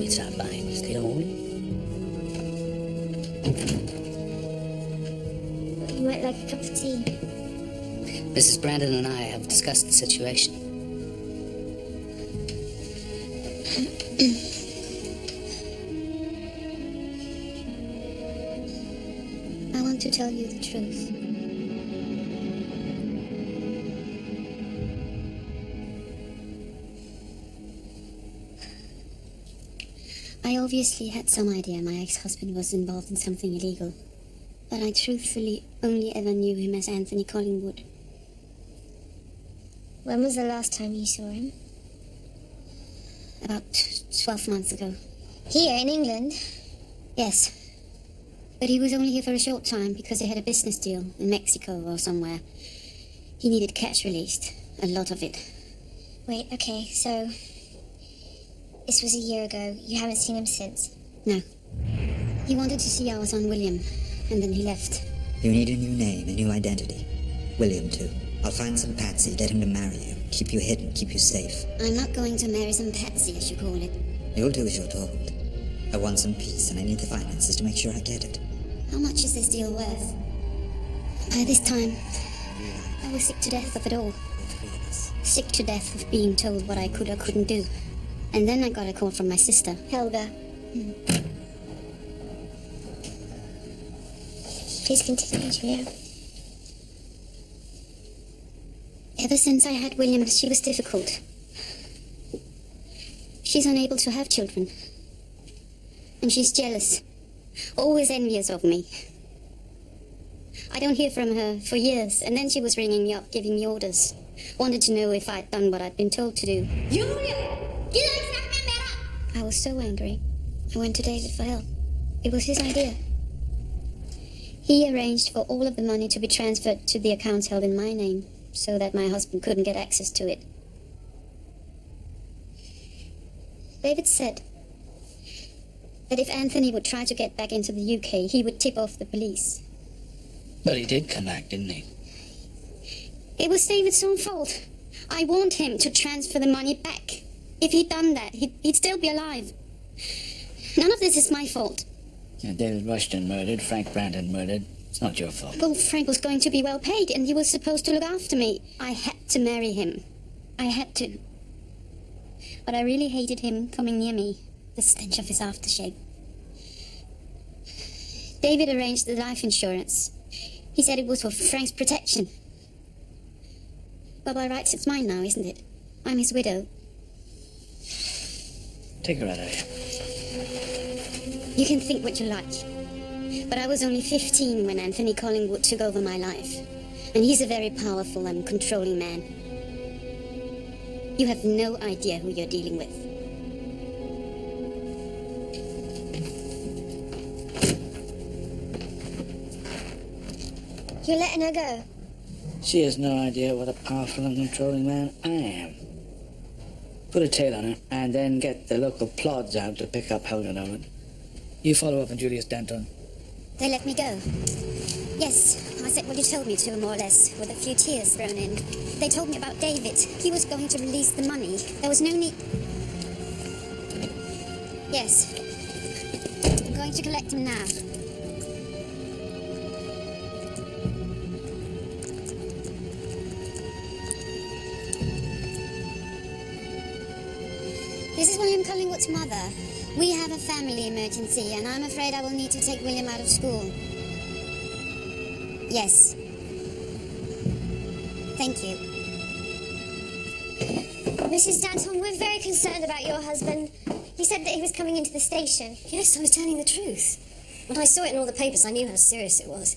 it's out buying. Still all? You might like a cup of tea. Mrs. Brandon and I have discussed the situation. I want to tell you the truth. I obviously had some idea my ex-husband was involved in something illegal, but I truthfully only ever knew him as Anthony Collingwood. When was the last time you saw him? About 12 months ago. Here in England? Yes. But he was only here for a short time because he had a business deal in Mexico or somewhere. He needed cash released. A lot of it. Wait, okay, so... this was a year ago. You haven't seen him since? No. He wanted to see our son William, and then he left. You need a new name, a new identity. William, too. I'll find some patsy, get him to marry you. Keep you hidden, keep you safe. I'm not going to marry some patsy, as you call it. You'll do as you're told. I want some peace, and I need the finances to make sure I get it. How much is this deal worth? By this time, I was sick to death of it all. Sick to death of being told what I could or couldn't do. And then I got a call from my sister, Helga. Please continue, Julia. Ever since I had William, she was difficult. She's unable to have children. And she's jealous. Always envious of me. I don't hear from her for years, and then she was ringing me up, giving me orders. Wanted to know if I'd done what I'd been told to do. Julia! I was so angry. I went to David for help. It was his idea. He arranged for all of the money to be transferred to the accounts held in my name, so that my husband couldn't get access to it. David said that if Anthony would try to get back into the UK, he would tip off the police. But he did come back, didn't he? It was David's own fault. I warned him to transfer the money back. If he'd done that, he'd still be alive. None of this is my fault. Yeah, David Rushton murdered, Frank Brandon murdered. It's not your fault. Well, Frank was going to be well paid, and he was supposed to look after me. I had to marry him. I had to. But I really hated him coming near me. The stench of his aftershave. David arranged the life insurance. He said it was for Frank's protection. Well, by rights, it's mine now, isn't it? I'm his widow. Take her out of here. You can think what you like. But I was only 15 when Anthony Collingwood took over my life. And he's a very powerful and controlling man. You have no idea who you're dealing with. You're letting her go? She has no idea what a powerful and controlling man I am. Put a tail on her, and then get the local plods out to pick up Helga Nolan. You follow up on Julius Denton. They let me go. Yes, I said what you told me to, more or less, with a few tears thrown in. They told me about David. He was going to release the money. There was no need... Yes. I'm going to collect him now. This is William Collingwood's mother. We have a family emergency, and I'm afraid I will need to take William out of school. Yes. Thank you. Mrs. Danton, we're very concerned about your husband. He said that he was coming into the station. Yes, I was telling the truth. When I saw it in all the papers, I knew how serious it was.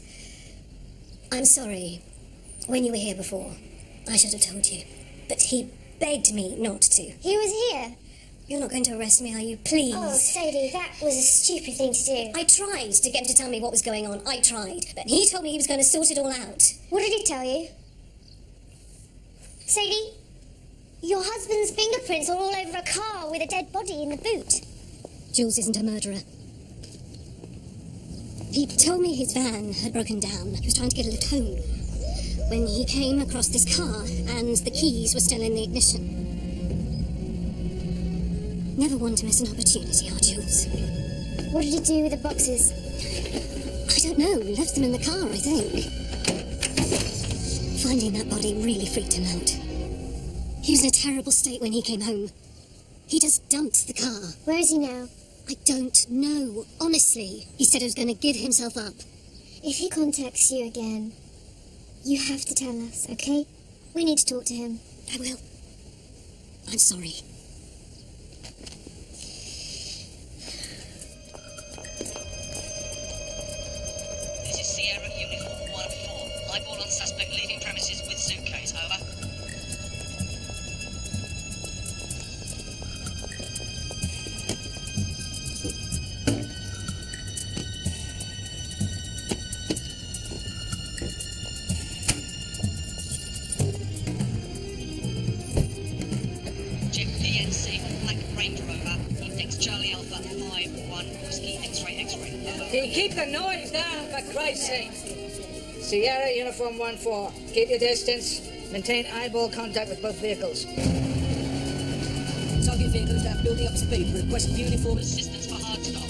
I'm sorry. When you were here before, I should have told you. But he begged me not to. He was here. You're not going to arrest me, are you? Please. Oh, Sadie, that was a stupid thing to do. I tried to get him to tell me what was going on. I tried. But he told me he was going to sort it all out. What did he tell you? Sadie, your husband's fingerprints are all over a car with a dead body in the boot. Jules isn't a murderer. He told me his van had broken down. He was trying to get a lift home when he came across this car, and the keys were still in the ignition. Never one to miss an opportunity, our Jules. What did you do with the boxes? I don't know. We left them in the car, I think. Finding that body really freaked him out. He was in a terrible state when he came home. He just dumped the car. Where is he now? I don't know, honestly. He said he was going to give himself up. If he contacts you again, you have to tell us, okay? We need to talk to him. I will. I'm sorry. This is Sierra Uniform 1-4. Eyeball on suspect leaving premises with suitcase, over. Check PNC, Black Range Rover. Index Charlie Alpha 5-1 Whiskey X-ray Over. Can you keep the noise down, for Christ's sake? Sierra Uniform 1-4. Keep your distance. Maintain eyeball contact with both vehicles. Target vehicle is now building up speed. Request uniform assistance for hard stop.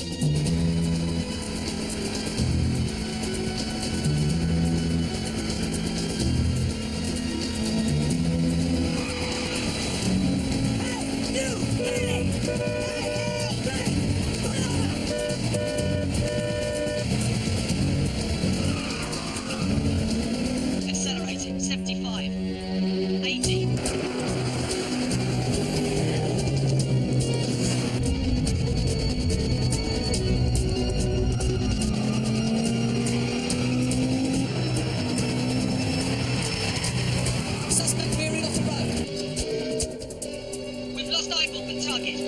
Accelerating, 75, 80. Suspect veering off the road. We've lost eyeball and target.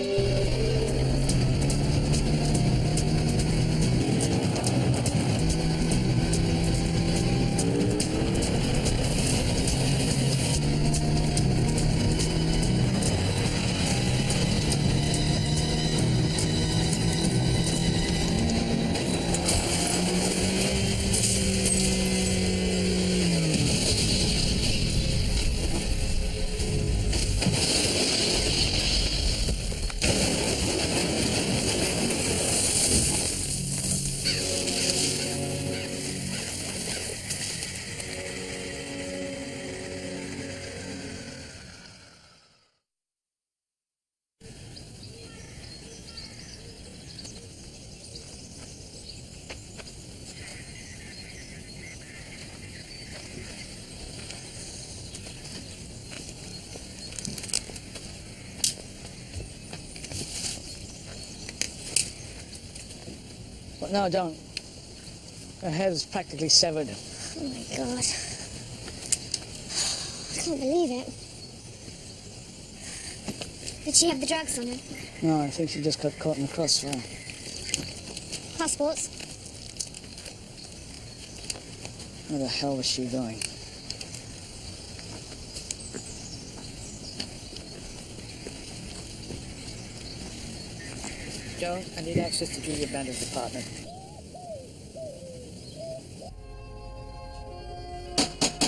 Well, no, don't. Her head is practically severed. Oh my God. I can't believe it. Did she have the drugs on her? No, I think she just got caught in the crossfire. Passports? Where the hell was she going? Joan, I need access to Julia Bander's apartment.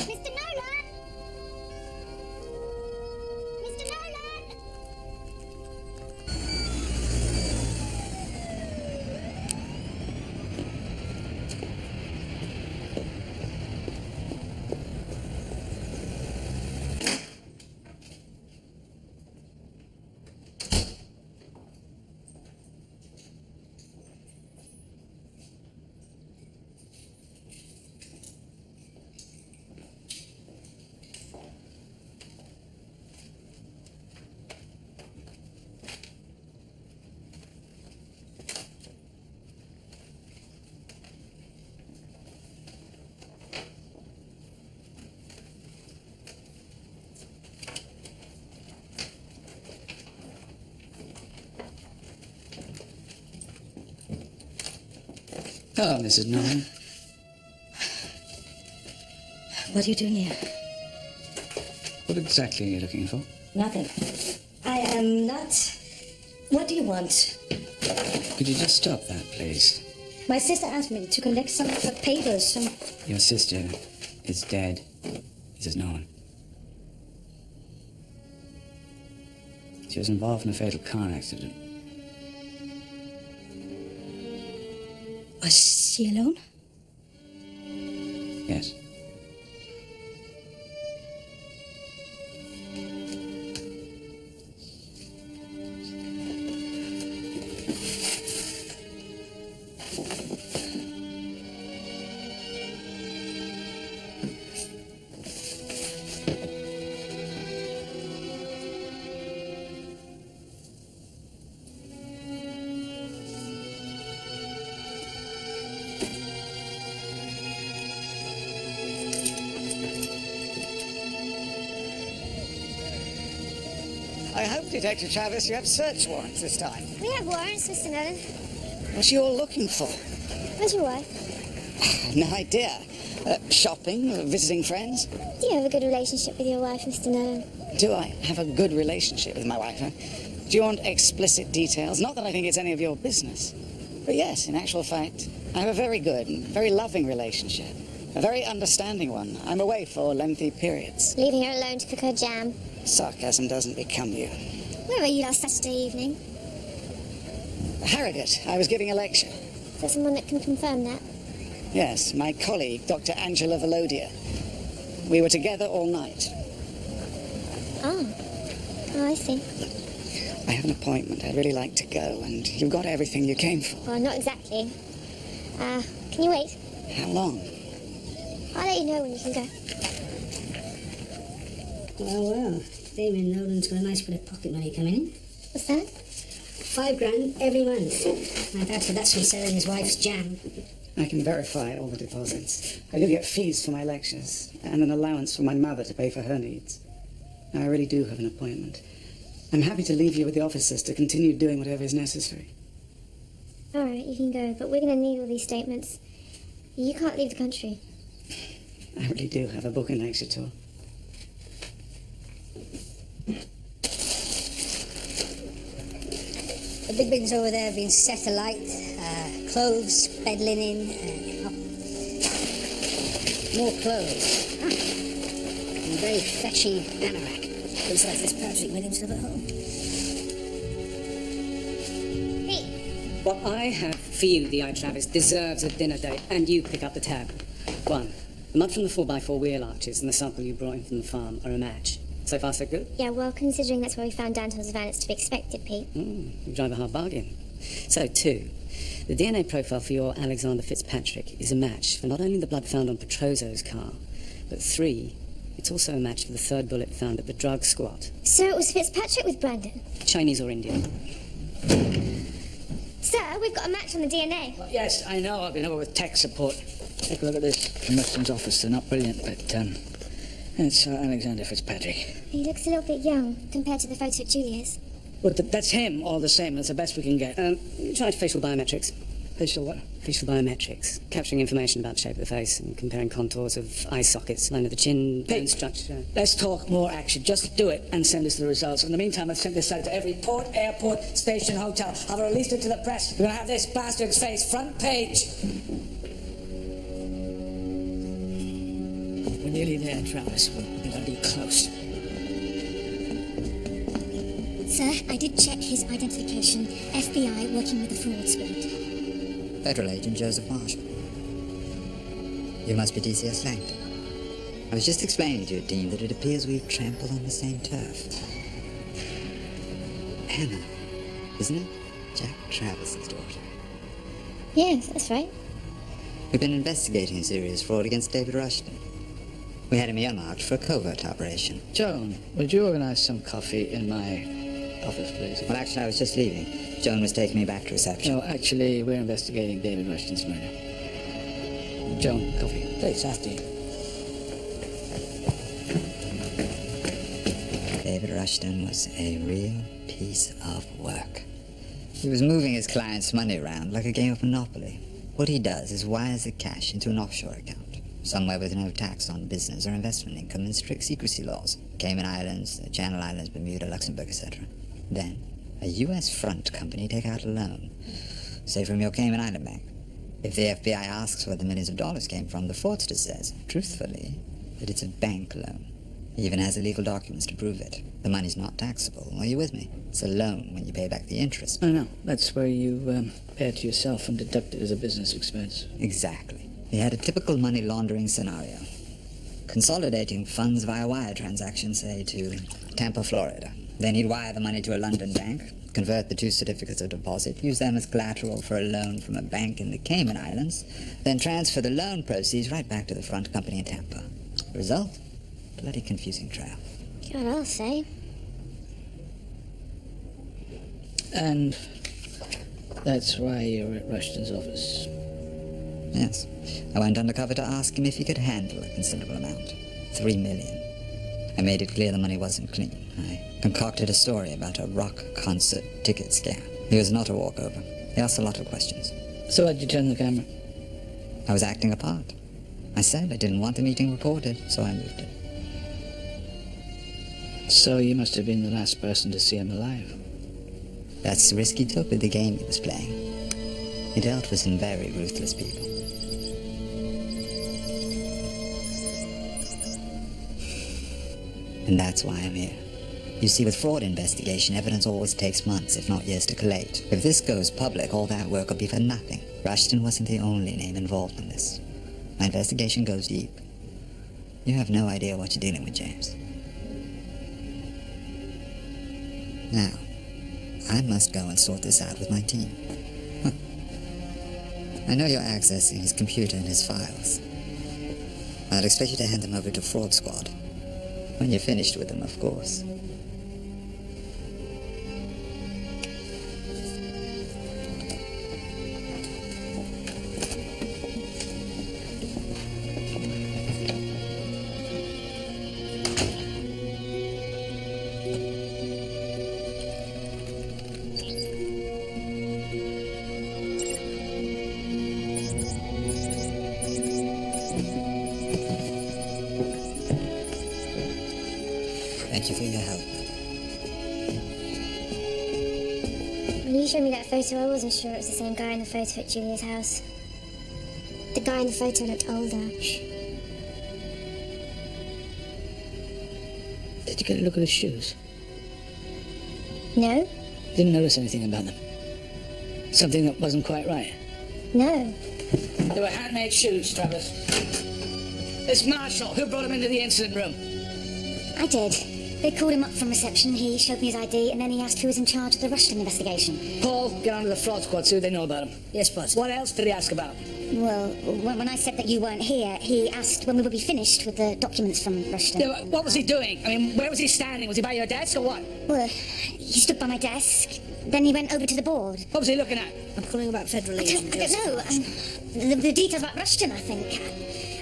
Mr. Nolan! Mr. Nolan! Hello, Mrs. Nolan. What are you doing here? What exactly are you looking for? Nothing. I am not... What do you want? Could you just stop that, please? My sister asked me to collect some of her papers. Your sister is dead, Mrs. Nolan. She was involved in a fatal car accident. Was she alone? Yes. I hope, Detective Travis, you have search warrants this time. We have warrants, Mr. Nolan. What's you all looking for? Where's your wife? No idea. Shopping, visiting friends? Do you have a good relationship with your wife, Mr. Nolan? Do I have a good relationship with my wife? Huh? Do you want explicit details? Not that I think it's any of your business. But yes, in actual fact, I have a very good and very loving relationship. A very understanding one. I'm away for lengthy periods. Leaving her alone to cook her jam. Sarcasm doesn't become you. Where were you last Saturday evening? Harrogate. I was giving a lecture. Is there someone that can confirm that? Yes, my colleague, Dr. Angela Velodia. We were together all night. Oh, I see. I have an appointment. I'd really like to go, and you've got everything you came for. Well, not exactly. Can you wait? How long? I'll let you know when you can go. Well, Damien Nolan's got a nice bit of pocket money coming in. What's that? £5 every month. I doubt that's from selling his wife's jam. I can verify all the deposits. I do get fees for my lectures, and an allowance for my mother to pay for her needs. I really do have an appointment. I'm happy to leave you with the officers to continue doing whatever is necessary. All right, you can go, but we're going to need all these statements. You can't leave the country. I really do have a booking lecture tour. The big bins over there have been set alight. Clothes, bed linen, more clothes. And a very fetching anorak. Looks like this Patrick made himself at home. Hey, What I have for you, the Eye Travis, deserves a dinner date, and you pick up the tab. 1. The mud from the 4x4 wheel arches and the sample you brought in from the farm are a match. So far, so good? yeah, well, considering that's where we found Danton's van, it's to be expected, Pete. You drive a hard bargain. So, 2. The DNA profile for your Alexander Fitzpatrick is a match for not only the blood found on Petrozo's car, but 3, it's also a match for the third bullet found at the drug squat. So it was Fitzpatrick with Brandon? Chinese or Indian? Sir, we've got a match on the DNA. Well, yes, I know. I've been over with tech support. Take a look at this from Ruston's office. They're not brilliant, but it's Alexander Fitzpatrick. He looks a little bit young compared to the photo at Julia's. But that's him all the same. That's the best we can get. You tried facial biometrics. Facial what? Facial biometrics. Capturing information about the shape of the face and comparing contours of eye sockets, line of the chin, bone structure. Let's talk more action. Just do it and send us the results. In the meantime, I've sent this out to every port, airport, station, hotel. I've released it to the press. We're going to have this bastard's face front page. We're nearly there, Travis. We're bloody close. Sir, I did check his identification. FBI working with the fraud squad. Federal Agent Joseph Marshall. You must be DCS Langton. I was just explaining to you, Dean, that it appears we've trampled on the same turf. Anna, isn't it? Jack Travis's daughter. Yes, that's right. We've been investigating a serious fraud against David Rushton. We had him earmarked for a covert operation. Joan, would you organize some coffee in my office, please? Well, actually, I was just leaving. Joan was taking me back to reception. No, actually, we're investigating David Rushton's murder. Joan, coffee. Please, after you. David Rushton was a real piece of work. He was moving his clients' money around like a game of Monopoly. What he does is wires the cash into an offshore account, somewhere with no tax on business or investment income and strict secrecy laws. Cayman Islands, the Channel Islands, Bermuda, Luxembourg, etc. Then, a U.S. front company take out a loan, say from your Cayman Island bank. If the FBI asks where the millions of dollars came from, the fraudster says, truthfully, that it's a bank loan. He even has the legal documents to prove it. The money's not taxable. Are you with me? It's a loan when you pay back the interest. I know. That's where you pay it to yourself and deduct it as a business expense. Exactly. He had a typical money laundering scenario. Consolidating funds via wire transactions, say, to Tampa, Florida. Then he'd wire the money to a London bank, convert the 2 certificates of deposit, use them as collateral for a loan from a bank in the Cayman Islands, then transfer the loan proceeds right back to the front company in Tampa. Result? Bloody confusing trail. God, I'll say. And that's why you're at Rushton's office. Yes. I went undercover to ask him if he could handle a considerable amount. 3 million. I made it clear the money wasn't clean. I concocted a story about a rock concert ticket scam. He was not a walkover. He asked a lot of questions. So why'd you turn the camera? I was acting a part. I said I didn't want the meeting recorded, so I moved it. So you must have been the last person to see him alive. That's the risk he took with the game he was playing. He dealt with some very ruthless people. And that's why I'm here. You see, with fraud investigation, evidence always takes months, if not years, to collate. If this goes public, all that work will be for nothing. Rushton wasn't the only name involved in this. My investigation goes deep. You have no idea what you're dealing with, James. Now, I must go and sort this out with my team. I know you're accessing his computer and his files. I'd expect you to hand them over to Fraud Squad. When you're finished with them, of course. Thank you for your help. When you showed me that photo, I wasn't sure it was the same guy in the photo at Julia's house. The guy in the photo looked older. Did you get a look at his shoes? No? Didn't notice anything about them? Something that wasn't quite right? No. They were handmade shoes, Travis. This Marshall, who brought him into the incident room? I did. They called him up from reception, he showed me his ID, and then he asked who was in charge of the Rushton investigation. Paul, get on to the Fraud Squad, see what they know about him. Yes, boss. What else did he ask about? Well, when I said that you weren't here, he asked when we would be finished with the documents from Rushton. Yeah, what was he doing? I mean, where was he standing? Was he by your desk or what? Well, he stood by my desk, then he went over to the board. What was he looking at? I'm calling about federal I agent don't know. The details about Rushton, I think.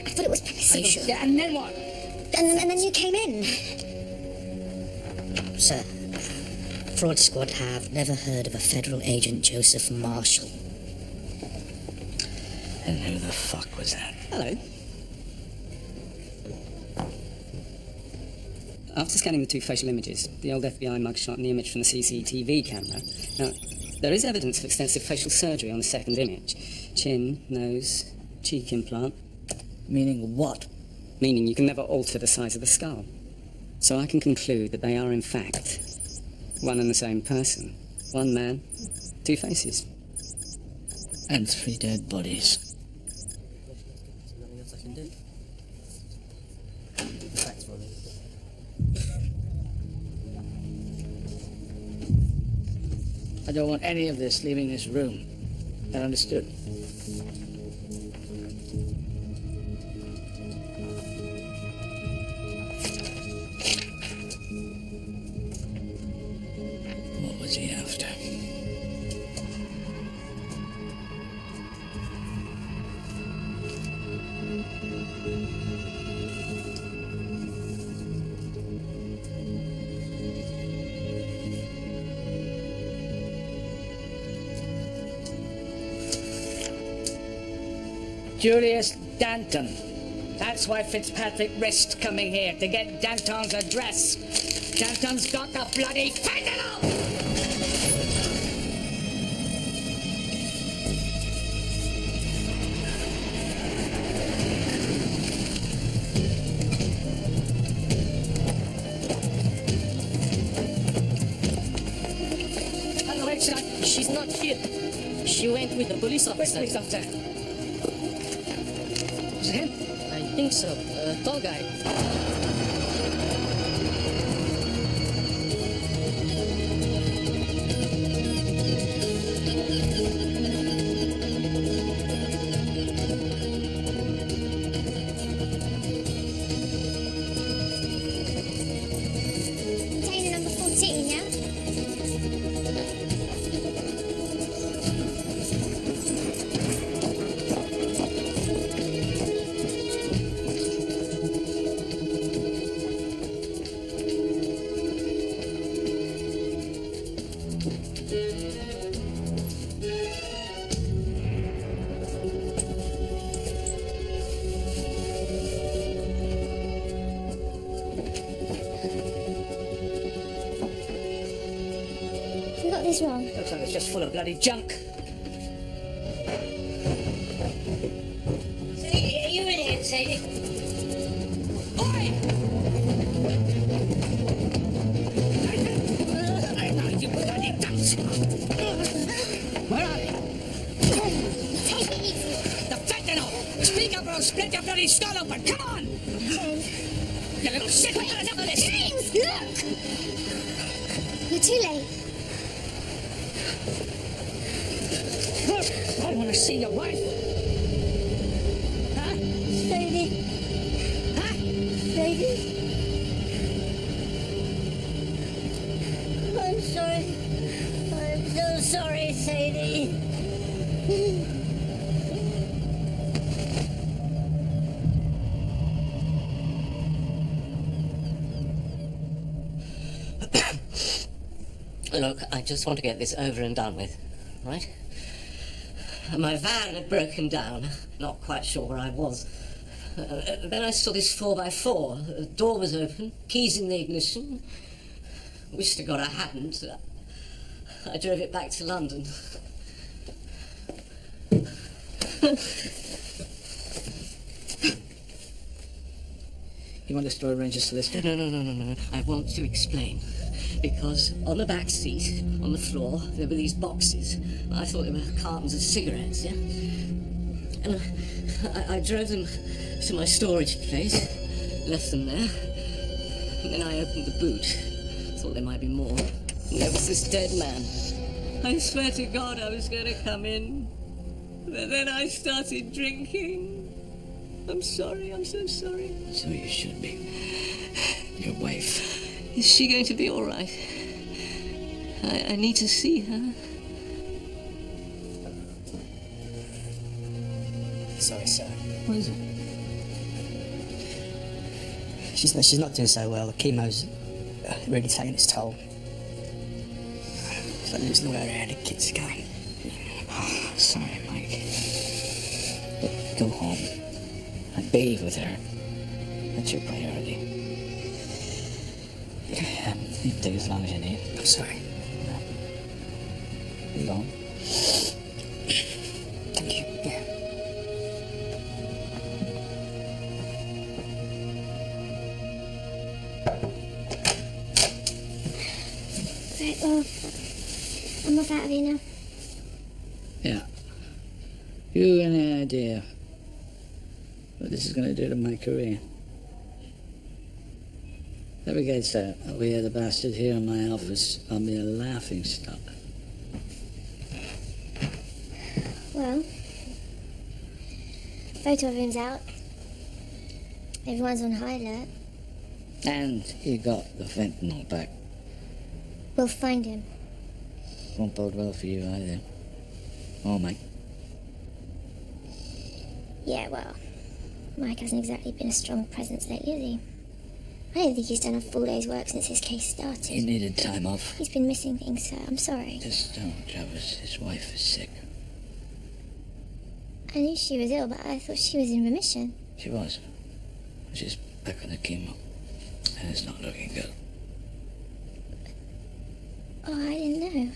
I thought it was permissible. Are you sure? Yeah, and then what? And then you came in. Sir, Fraud Squad have never heard of a federal agent, Joseph Marshall. And who the fuck was that? Hello. After scanning the 2 facial images, the old FBI mugshot and the image from the CCTV camera, now, there is evidence of extensive facial surgery on the second image. Chin, nose, cheek implant. Meaning what? Meaning you can never alter the size of the skull. So I can conclude that they are, in fact, one and the same person. One man, 2 faces. And 3 dead bodies. I don't want any of this leaving this room. That understood? What was he after? Julius Danton. That's why Fitzpatrick risked coming here, to get Danton's address. Danton's got the bloody fentanyl! Scott. She's not here. She went with the police officer. Police officer. Is it him? I think so. Tall guy. Container number 14, yeah? We got this wrong. Looks like it's just full of bloody junk. Sadie, are you in here, Sadie? Oi! You bloody dunce! Where are they? Take it easy. The fentanyl! Speak up or I'll split your bloody skull open! Come on! You little shit! What's enough of this? James, look! You're too late. I want to see your wife. Huh? Sadie, Huh? Sadie. I'm sorry. I'm so sorry, Sadie. Look, I just want to get this over and done with, right? My van had broken down. Not quite sure where I was. Then I saw this 4x4. The door was open, keys in the ignition. Wish to God I hadn't. I drove it back to London. You want us to arrange a solicitor? No. I want to explain. Because on the back seat, on the floor, there were these boxes. I thought they were cartons of cigarettes, yeah? And I drove them to my storage place, left them there, and then I opened the boot. Thought there might be more. And there was this dead man. I swear to God I was going to come in. But then I started drinking. I'm sorry, I'm so sorry. So you should be. Your wife. Is she going to be all right? I need to see her. Sorry, sir. What is it? She's not doing so well. The chemo's really taking its toll. It's like losing the way around. The kids are going. Oh, sorry, Mike. Look, go home. And bathe with her. That's your priority. You can take as long as you need. I'm sorry. You go home. Thank you. Yeah. Right, well, I'm off out of here now. Yeah. You any idea what this is going to do to my career? If ever gets out, we hear the bastard here in my office, I'll be a laughing stock. Well, photo of him's out. Everyone's on high alert. And you got the fentanyl back. We'll find him. Won't bode well for you either. Oh, Mike. Yeah, well, Mike hasn't exactly been a strong presence lately, has he? I don't think he's done a full day's work since his case started. He needed time off. He's been missing things, sir. I'm sorry. Just don't, Travis. His wife is sick. I knew she was ill, but I thought she was in remission. She was. She's back on the chemo. And it's not looking good. Oh, I didn't know.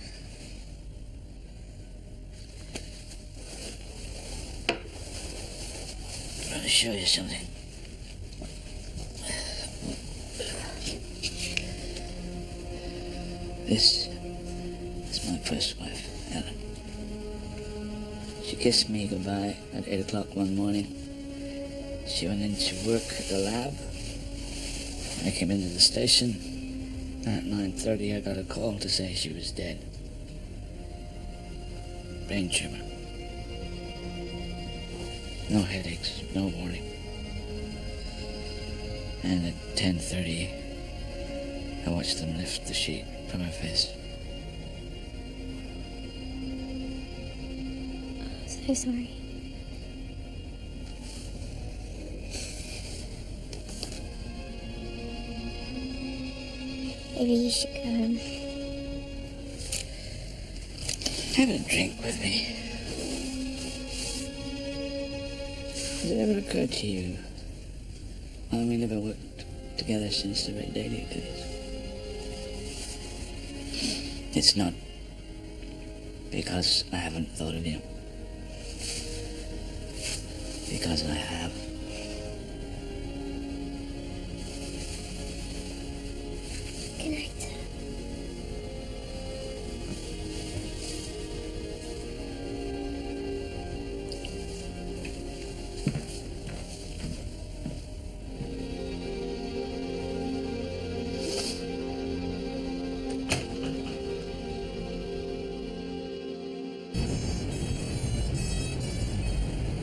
I'm going to show you something. This is my first wife, Ellen. She kissed me goodbye at 8 o'clock one morning. She went into work at the lab. I came into the station. At 9:30, I got a call to say she was dead. Brain tumor. No headaches, no warning. And at 10:30, I watched them lift the sheet from her face. So sorry. Maybe you should go home. Have a drink with me. Has it ever occurred to you why we never worked together since the red daily days? It's not because I haven't thought of you. Because I have. Good night.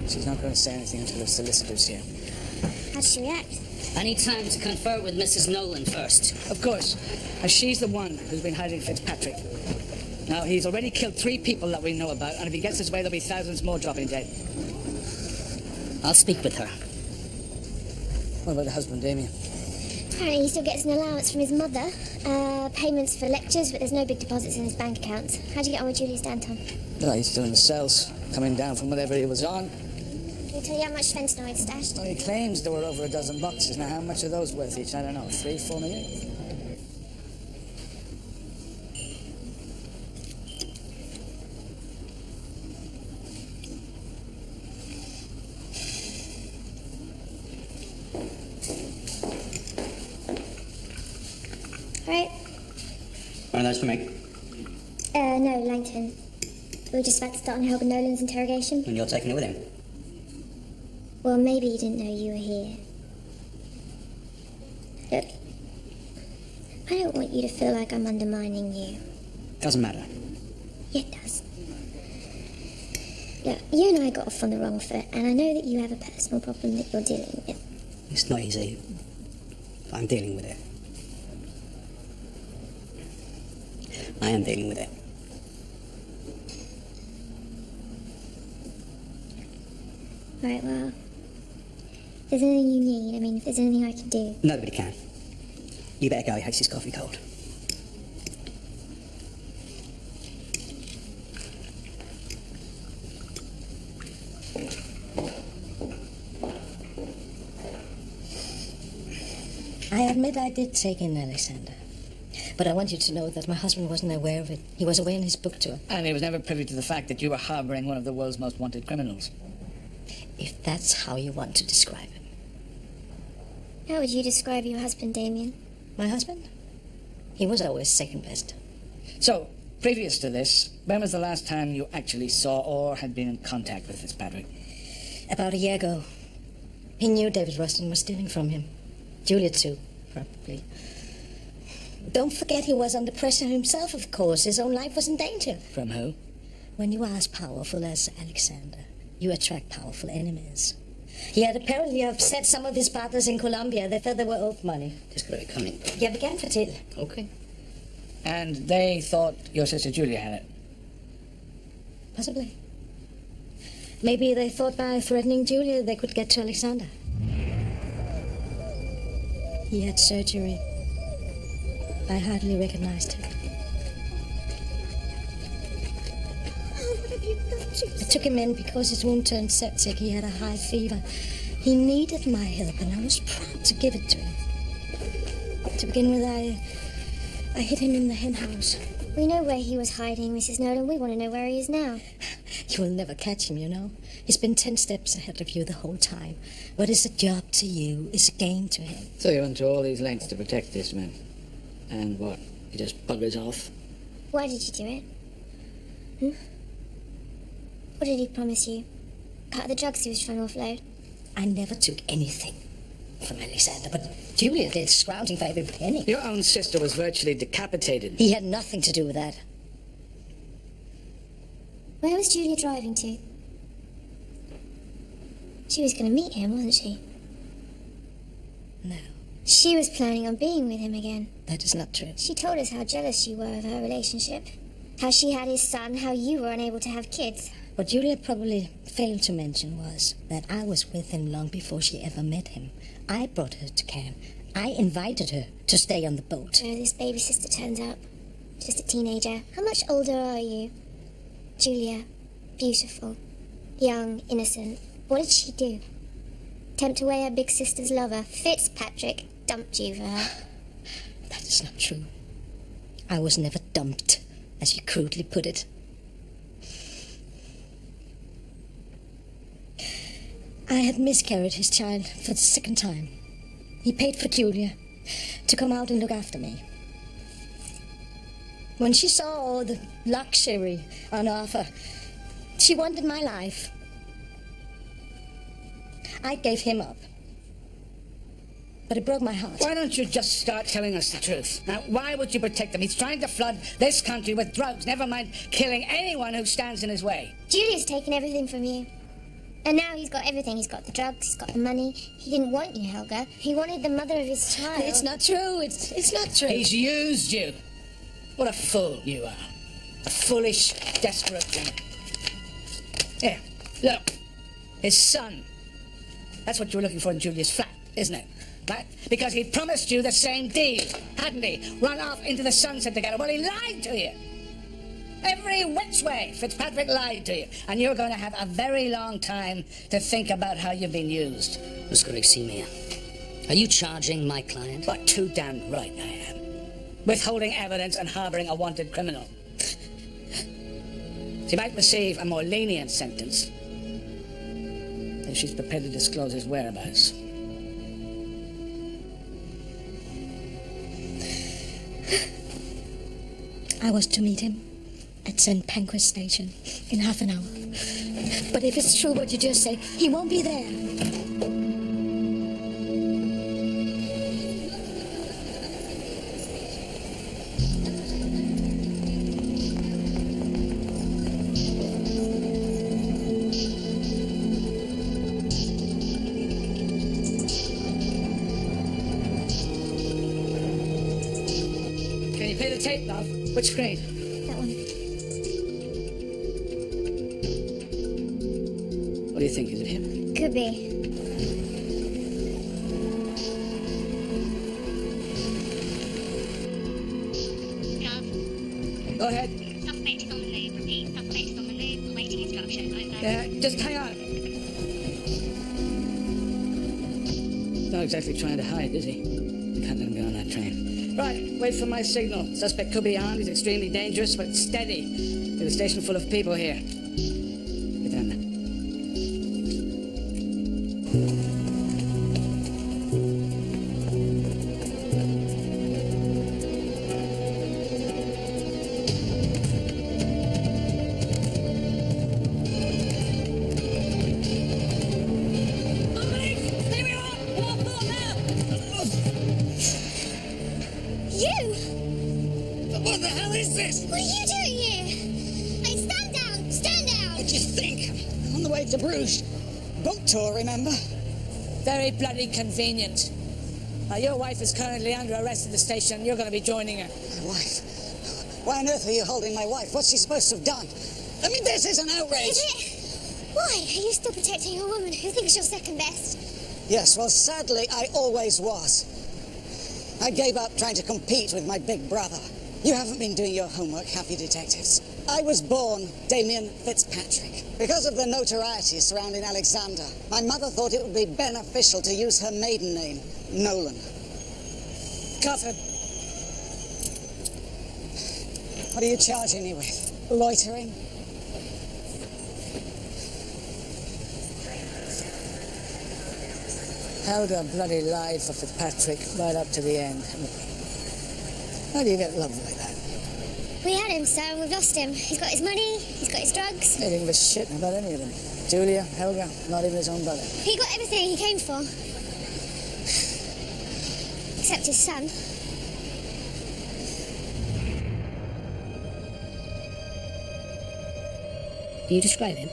She's not going to say anything until her solicitor's here. How does she react? I need time to confer with Mrs. Nolan first. Of course. And she's the one who's been hiding Fitzpatrick. Now, he's already killed 3 people that we know about, and if he gets his way, there'll be thousands more dropping dead. I'll speak with her. What about the husband, Damien? Apparently he still gets an allowance from his mother. Payments for lectures, but there's no big deposits in his bank accounts. How'd you get on with Julius Danton? Well, he's still in the cells, coming down from whatever he was on. Can he tell you how much fentanyl he'd stashed? Well, he claims there were over a dozen boxes. Now, how much are those worth each? I don't know, 3, 4 million? Right. One of those for me. No, Langton. We were just about to start on Helga Nolan's interrogation. And you're taking it with him. Well, maybe he didn't know you were here. Look, I don't want you to feel like I'm undermining you. Doesn't matter. Yeah, it does. Look, you and I got off on the wrong foot, and I know that you have a personal problem that you're dealing with. It's not easy. I'm dealing with it. I am dealing with it. Right, well, if there's anything you need, if there's anything I can do. Nobody can. You better go. He hates his coffee cold. I admit I did take in Alexander. But I want you to know that my husband wasn't aware of it. He was away on his book tour. And he was never privy to the fact that you were harboring one of the world's most wanted criminals. If that's how you want to describe him. How would you describe your husband, Damien? My husband? He was always second best. So, previous to this, when was the last time you actually saw or had been in contact with Fitzpatrick? About a year ago. He knew David Rustin was stealing from him. Julia too, probably. Don't forget he was under pressure himself, of course. His own life was in danger. From who? When you are as powerful as Alexander, you attract powerful enemies. He had apparently upset some of his partners in Colombia. They felt they were owed money. Just got it coming. Jeg vil gerne fortælle. Okay. And they thought your sister Julia had it? Possibly. Maybe they thought by threatening Julia they could get to Alexander. He had surgery. I hardly recognized him. Oh, what have you done to I took him in because his wound turned septic. He had a high fever. He needed my help, and I was proud to give it to him. To begin with, I hid him in the hen house. We know where he was hiding, Mrs. Nolan. We want to know where he is now. You will never catch him, you know. He's been 10 steps ahead of you the whole time. What is a job to you is a game to him. So you went to all these lengths to protect this man? And what? He just buggers off? Why did you do it? What did he promise you? Cut the drugs he was trying to offload? I never took anything from Alexander, but Julia did, scrounging for every penny. Your own sister was virtually decapitated. He had nothing to do with that. Where was Julia driving to? She was going to meet him, wasn't she? No, She was planning on being with him again. that is not true. She told us how jealous you were of her relationship. How she had his son, how you were unable to have kids. What Julia probably failed to mention was that I was with him long before she ever met him. I brought her to camp. I invited her to stay on the boat. So this baby sister turns up. Just a teenager. How much older are you? Julia. Beautiful. Young. Innocent. What did she do? Tempt away her big sister's lover. Fitzpatrick dumped you for her. That is not true. I was never dumped, as you crudely put it. I had miscarried his child for the second time. He paid for Julia to come out and look after me. When she saw all the luxury on offer, she wanted my life. I gave him up. But it broke my heart. Why don't you just start telling us the truth? Now, why would you protect him? He's trying to flood this country with drugs, never mind killing anyone who stands in his way. Julia's taken everything from you. And now he's got everything. He's got the drugs, he's got the money. He didn't want you, Helga. He wanted the mother of his child. It's not true. It's not true. He's used you. What a fool you are. A foolish, desperate woman. Here, look. His son. That's what you were looking for in Julia's flat, isn't it? Right? Because he promised you the same deal, hadn't he? Run off into the sunset together. Well, he lied to you. Every which way, Fitzpatrick lied to you. And you're going to have a very long time to think about how you've been used. Miss Senior, are you charging my client? But too damn right I am. Withholding evidence and harboring a wanted criminal. She might receive a more lenient sentence if she's prepared to disclose his whereabouts. I was to meet him at St. Pancras Station in half an hour. But if it's true what you just said, he won't be there. Can you play the tape, love? Which screen? That one. What do you think? Is it him? Could be. Go ahead. Suspect is on the move. Repeat, suspect is on the move. Awaiting instruction. Over. Yeah, just hang on. Not exactly trying to hide, is he? We can't let him be on that train. Right, wait for my signal. Suspect could be armed. He's extremely dangerous, but steady. There's a station full of people here. Get down there. You! What the hell is this? What are you doing here? Hey, stand down! Stand down! What do you think? On the way to Bruges. Boat tour, remember? Very bloody convenient. Now, your wife is currently under arrest at the station. You're going to be joining her. My wife? Why on earth are you holding my wife? What's she supposed to have done? I mean, this is an outrage. Is it? Why? Are you still protecting a woman who thinks you're second best? Yes, well, sadly, I always was. I gave up trying to compete with my big brother. You haven't been doing your homework, have you, detectives? I was born Damien Fitzpatrick. Because of the notoriety surrounding Alexander, my mother thought it would be beneficial to use her maiden name, Nolan. Cuff. What are you charging me with? Loitering? Helga bloody lied for Fitzpatrick right up to the end. How do you get love like that? We had him, sir. We've lost him. He's got his money, he's got his drugs. He didn't give a shit about any of them. Julia, Helga, not even his own brother. He got everything he came for. Except his son. Can you describe him?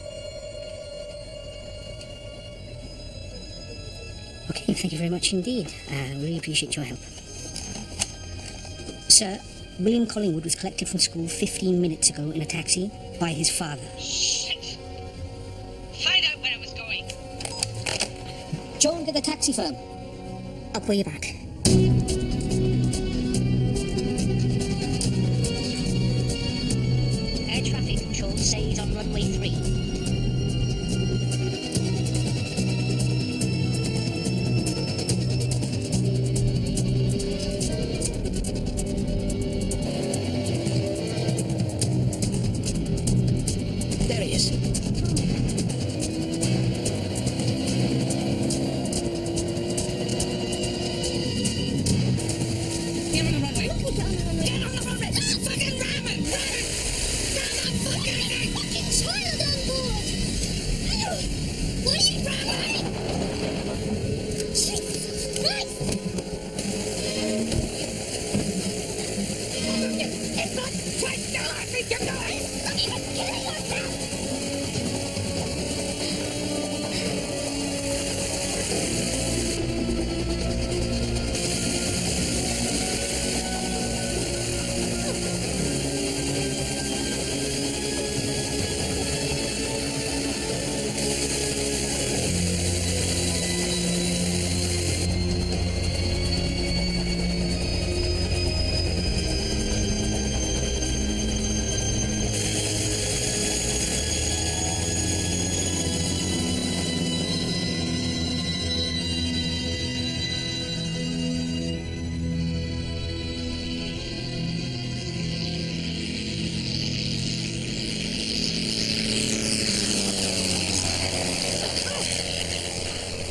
Okay, thank you very much indeed. I really appreciate your help. Sir, William Collingwood was collected from school 15 minutes ago in a taxi by his father. Shit! Find out where I was going. Joan, get the taxi firm. I'll call you back. Air traffic control says on runway 3. There he is. Get on the runway. Get on the runway. Ah, fucking ram it. Ram the fucking Child on board! What are you ramming? Jesus Christ! It's not quite still. I think you're going. Don't even kill yourself!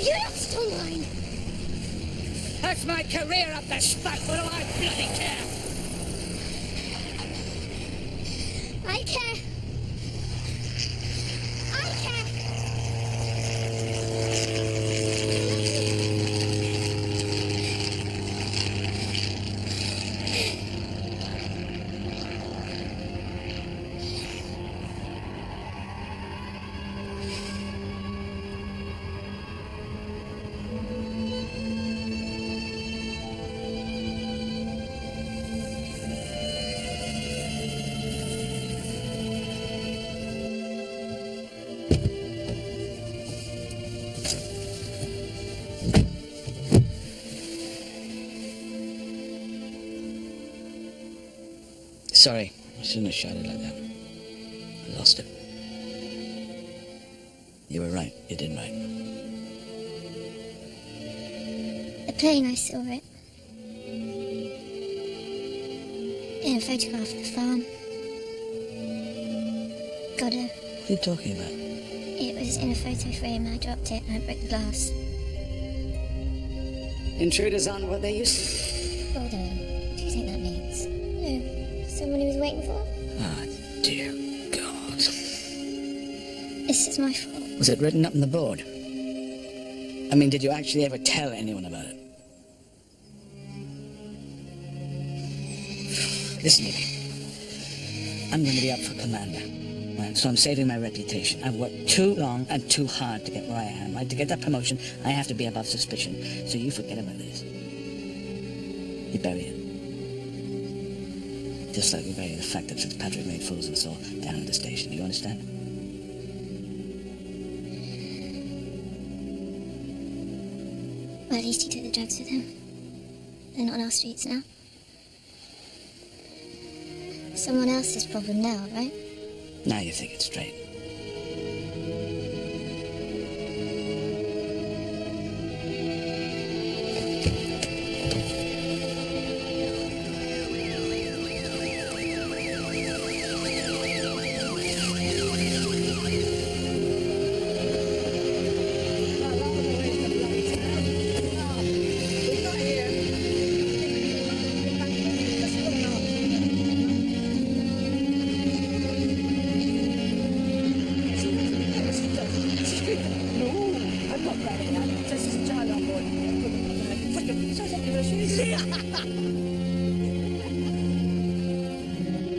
You're not still mine. That's my career up the spot. What do I bloody care? I care. I care. Sorry, I shouldn't have shouted like that. I lost it. You were right. You did right. The plane, I saw it. In a photograph of the farm. Got her. What are you talking about? It was in a photo frame. I dropped it and I broke the glass. Intruders aren't what they used to be. Hold on. What do you think that means? No. Someone he was waiting for? Ah, dear God. This is my fault. Was it written up on the board? I mean, did you actually ever tell anyone about it? Listen to me. I'm going to be up for commander. Right? So I'm saving my reputation. I've worked too long and too hard to get where I am. Right? To get that promotion, I have to be above suspicion. So you forget about this. You bury it. Just like we bury the fact that Fitzpatrick made fools of us all down at the station. You understand? Well, at least he took the drugs with him. They're not on our streets now. Someone else's problem now, right? Now you think it's straight.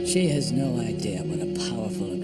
She has no idea what a powerful